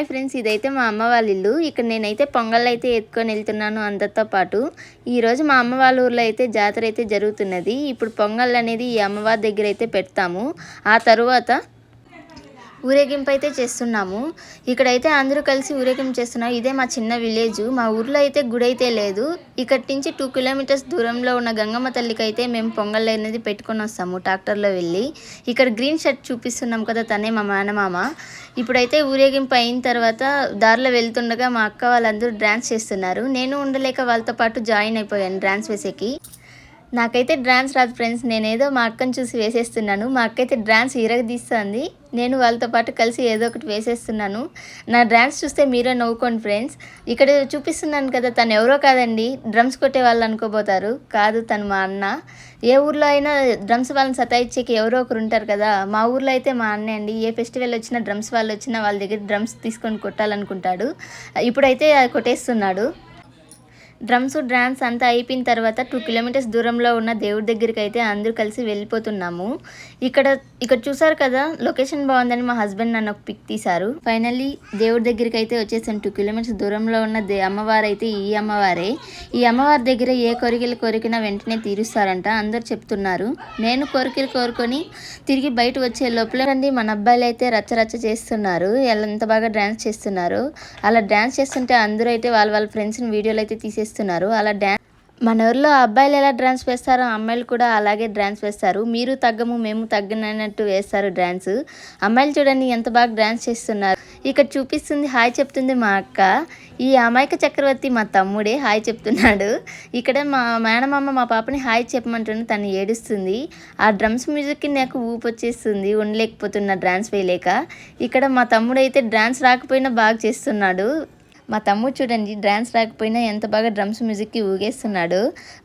Hi friends, ఇదైతే మా అమ్మ వాళ్ళ ఇల్లు. ఇక్కడ నేనైతే పొంగల్ అయితే ఎత్తుకొని వెళ్తున్నాను అందరితో పాటు. ఈరోజు మా అమ్మ వాళ్ళ ఊర్లో అయితే జాతర అయితే జరుగుతున్నది. ఇప్పుడు పొంగల్ అనేది ఈ అమ్మవారి దగ్గర అయితే పెడతాము. ఆ తరువాత ఊరేగింపు అయితే చేస్తున్నాము. ఇక్కడైతే అందరూ కలిసి ఊరేగింపు చేస్తున్నారు. ఇదే మా చిన్న విలేజ్. మా ఊర్లో అయితే గుడి అయితే లేదు. ఇక్కడి నుంచి 2 కిలోమీటర్స్ దూరంలో ఉన్న గంగమ్మ తల్లికి అయితే మేము పొంగల్ అనేది పెట్టుకొని వస్తాము ట్రాక్టర్లో వెళ్ళి. ఇక్కడ గ్రీన్ షర్ట్ చూపిస్తున్నాం కదా, తనే మా మేనమామ. ఇప్పుడైతే ఊరేగింపు అయిన తర్వాత దారిలో వెళ్తుండగా మా అక్క వాళ్ళందరూ డ్యాన్స్ చేస్తున్నారు. నేను ఉండలేక వాళ్ళతో పాటు జాయిన్ అయిపోయాను డ్యాన్స్ వేసేకి. నాకైతే డ్యాన్స్ రాదు ఫ్రెండ్స్. నేనేదో మా అక్కని చూసి వేసేస్తున్నాను. మా అక్క అయితే డ్యాన్స్ ఇరగదీస్తుంది. నేను వాళ్ళతో పాటు కలిసి ఏదో ఒకటి వేసేస్తున్నాను. నా డ్యాన్స్ చూస్తే మీరే నవ్వుకోండి ఫ్రెండ్స్. ఇక్కడ చూపిస్తున్నాను కదా, తను ఎవరో కాదండి, డ్రమ్స్ కొట్టే వాళ్ళు అనుకోబోతారు. కాదు, తను మా అన్న. ఏ ఊర్లో అయినా డ్రమ్స్ వాళ్ళని సతాయిచ్చేకి ఎవరో ఒకరు ఉంటారు కదా, మా ఊర్లో అయితే మా అన్నే అండి. ఏ ఫెస్టివల్ వచ్చినా డ్రమ్స్ వాళ్ళు వచ్చినా వాళ్ళ దగ్గర డ్రమ్స్ తీసుకొని కొట్టాలనుకుంటాడు. ఇప్పుడైతే కొట్టేస్తున్నాడు. డ్రమ్స్ డ్యాన్స్ అంతా అయిపోయిన తర్వాత 2 కిలోమీటర్స్ దూరంలో ఉన్న దేవుడి దగ్గరికి అయితే అందరూ కలిసి వెళ్ళిపోతున్నాము. ఇక్కడ చూసారు కదా, లొకేషన్ బాగుందని మా హస్బెండ్ నన్ను ఒక పిక్ తీశారు. ఫైనల్లీ దేవుడి దగ్గరికి అయితే వచ్చేసాను. 2 కిలోమీటర్స్ దూరంలో ఉన్న అమ్మవారు అయితే ఈ అమ్మవారే. ఈ అమ్మవారి దగ్గర ఏ కోరికలు కోరికినా వెంటనే తీరుస్తారంట అందరు చెప్తున్నారు. నేను కోరికలు కోరుకొని తిరిగి బయట వచ్చే లోపల రండి మన అబ్బాయిలు అయితే రచ్చరచ్చ చేస్తున్నారు. ఎంత బాగా డ్యాన్స్ చేస్తున్నారు. అలా డ్యాన్స్ చేస్తుంటే అందరూ అయితే వాళ్ళ ఫ్రెండ్స్ని వీడియోలు అయితే తీసేస్తున్నారు. అలా మన ఊర్లో అబ్బాయిలు ఎలా డ్యాన్స్ వేస్తారో అమ్మాయిలు కూడా అలాగే డ్యాన్స్ వేస్తారు. మీరు తగ్గము మేము తగ్గనట్టు వేస్తారు డ్యాన్స్. అమ్మాయిలు చూడండి ఎంత బాగా డ్యాన్స్ చేస్తున్నారు. ఇక్కడ చూపిస్తుంది, హాయ్ చెప్తుంది మా అక్క. ఈ అమాయక చక్రవర్తి మా తమ్ముడే హాయ్ చెప్తున్నాడు. ఇక్కడ మా మేనమామ మా పాపని హాయ్ చెప్పమంటుంది, తను ఏడుస్తుంది. ఆ డ్రమ్స్ మ్యూజిక్కి నాకు ఊపు వచ్చేస్తుంది, ఉండలేకపోతున్నా డ్యాన్స్ వేయలేక. ఇక్కడ మా తమ్ముడు అయితే డ్యాన్స్ రాకపోయినా బాగా చేస్తున్నాడు. మా తమ్ముడు చూడండి, డ్యాన్స్ రాకపోయినా ఎంత బాగా డ్రమ్స్ మ్యూజిక్కి ఊగేస్తున్నాడు.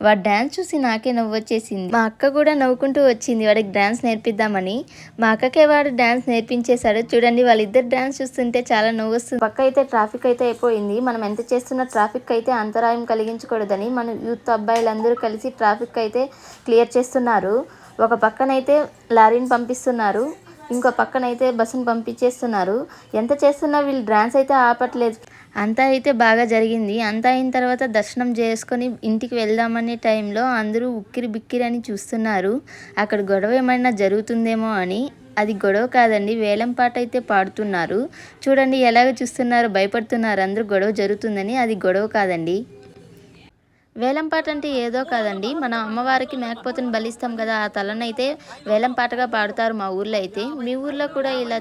వాడు డ్యాన్స్ చూసి నాకే నవ్వు వచ్చేసింది. మా అక్క కూడా నవ్వుకుంటూ వచ్చింది వాడికి డ్యాన్స్ నేర్పిద్దామని. మా అక్కకే వాడు డ్యాన్స్ నేర్పించేశాడు. చూడండి, వాళ్ళిద్దరు డ్యాన్స్ చూస్తుంటే చాలా నవ్వు వస్తుంది. పక్క అయితే ట్రాఫిక్ అయితే అయిపోయింది. మనం ఎంత చేస్తున్న ట్రాఫిక్ అయితే అంతరాయం కలిగించకూడదని మన యూత్ అబ్బాయిలందరూ కలిసి ట్రాఫిక్ అయితే క్లియర్ చేస్తున్నారు. ఒక పక్కనైతే లారీని పంపిస్తున్నారు, ఇంకో పక్కనైతే బస్సును పంపించేస్తున్నారు. ఎంత చేస్తున్నా వీళ్ళు డ్యాన్స్ అయితే ఆపట్లేదు. అంతా అయితే బాగా జరిగింది. అంతా అయిన తర్వాత దర్శనం చేసుకొని ఇంటికి వెళ్దామనే టైంలో అందరూ ఉక్కిరి బిక్కిరి అని చూస్తున్నారు. అక్కడ గొడవ ఏమైనా జరుగుతుందేమో అని. అది గొడవ కాదండి, వేలం పాట అయితే పాడుతున్నారు. చూడండి ఎలాగ చూస్తున్నారు, భయపడుతున్నారు అందరూ గొడవ జరుగుతుందని. అది గొడవ కాదండి. వేలం పాట అంటే ఏదో కాదండి, మన అమ్మవారికి మేకపోతుని బలిస్తాం కదా, ఆ తలనైతే వేలం పాటగా పాడుతారు మా ఊర్లో అయితే. మీ ఊర్లో కూడా ఇలా